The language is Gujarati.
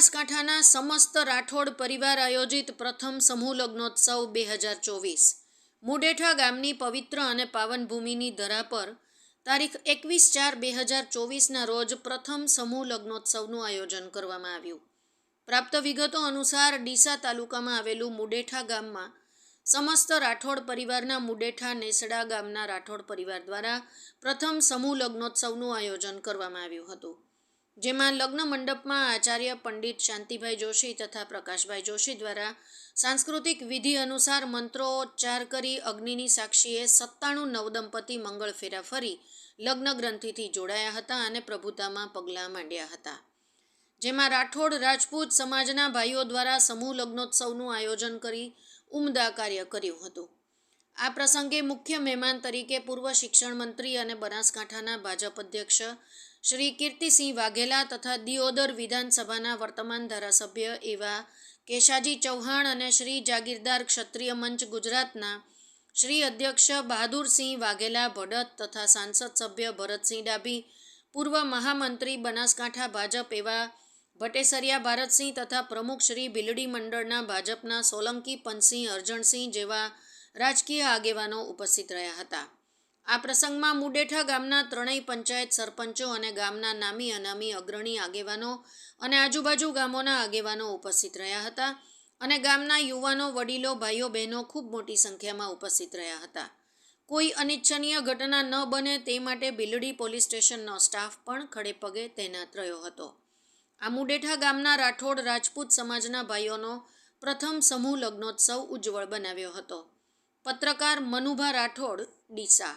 બનાસકાંઠાના સમસ્ત રાઠોડ પરિવાર આયોજિત પ્રથમ સમૂહ લગ્નોત્સવ 2024 મુડેઠા ગામની પવિત્ર અને પાવન ભૂમિની ધરા પર તારીખ 21/4/2024ના રોજ પ્રથમ સમૂહ લગ્નોત્સવનું આયોજન કરવામાં આવ્યું. પ્રાપ્ત વિગતો અનુસાર ડીસા તાલુકામાં આવેલું મુડેઠા ગામમાં સમસ્ત રાઠોડ પરિવારના મુડેઠા નેસડા ગામના રાઠોડ પરિવાર દ્વારા પ્રથમ સમૂહ લગ્નોત્સવનું આયોજન કરવામાં આવ્યું હતું. જેમાં લગ્ન મંડપમાં આચાર્ય પંડિત શાંતિભાઈ જોશી તથા પ્રકાશભાઈ જોશી દ્વારા સાંસ્કૃતિક વિધિ અનુસાર મંત્રોચ્ચાર કરી અગ્નિની સાક્ષીએ 97 નવદંપતિ મંગળ ફેરા ફરી લગ્ન ગ્રંથિથી જોડાયા હતા અને પ્રભુતામાં પગલાં માંડ્યા હતા. જેમાં રાઠોડ રાજપૂત સમાજના ભાઈઓ દ્વારા સમૂહ લગ્નોત્સવનું આયોજન કરી ઉમદા કાર્ય કર્યું હતું. આ પ્રસંગે મુખ્ય મહેમાન તરીકે પૂર્વ શિક્ષણ મંત્રી અને બનાસકાંઠાના ભાજપ અધ્યક્ષ શ્રી કીર્તિસિંહ વાઘેલા તથા દિયોદર વિધાનસભાના વર્તમાન ધારાસભ્ય એવા કેશાજી ચૌહાણ અને શ્રી જાગીરદાર ક્ષત્રિય મંચ ગુજરાતના શ્રી અધ્યક્ષ બહાદુરસિંહ વાઘેલા ભડત તથા સાંસદ સભ્ય ભરતસિંહ ડાભી, પૂર્વ મહામંત્રી બનાસકાંઠા ભાજપ એવા ભટેસરિયા ભારતસિંહ તથા પ્રમુખ શ્રી ભીલડી મંડળના ભાજપના સોલંકી પંથસિંહ અરજણસિંહ જેવા રાજકીય આગેવાનો ઉપસ્થિત રહ્યા હતા. આ પ્રસંગમાં મુડેઠા ગામના ત્રણેય પંચાયત સરપંચો અને ગામના નામી અનામી અગ્રણી આગેવાનો અને આજુબાજુ ગામોના આગેવાનો ઉપસ્થિત રહ્યા હતા અને ગામના યુવાનો, વડીલો, ભાઈઓ બહેનો ખૂબ મોટી સંખ્યામાં ઉપસ્થિત રહ્યા હતા. કોઈ અનિચ્છનીય ઘટના ન બને તે માટે ભીલડી પોલીસ સ્ટેશનનો સ્ટાફ પણ ખડેપગે તૈનાત રહ્યો હતો. આ મુડેઠા ગામના રાઠોડ રાજપૂત સમાજના ભાઈઓનો પ્રથમ સમૂહ લગ્નોત્સવ ઉજ્જવળ બનાવ્યો હતો. પત્રકાર મનુભા રાઠોડ, ડીસા.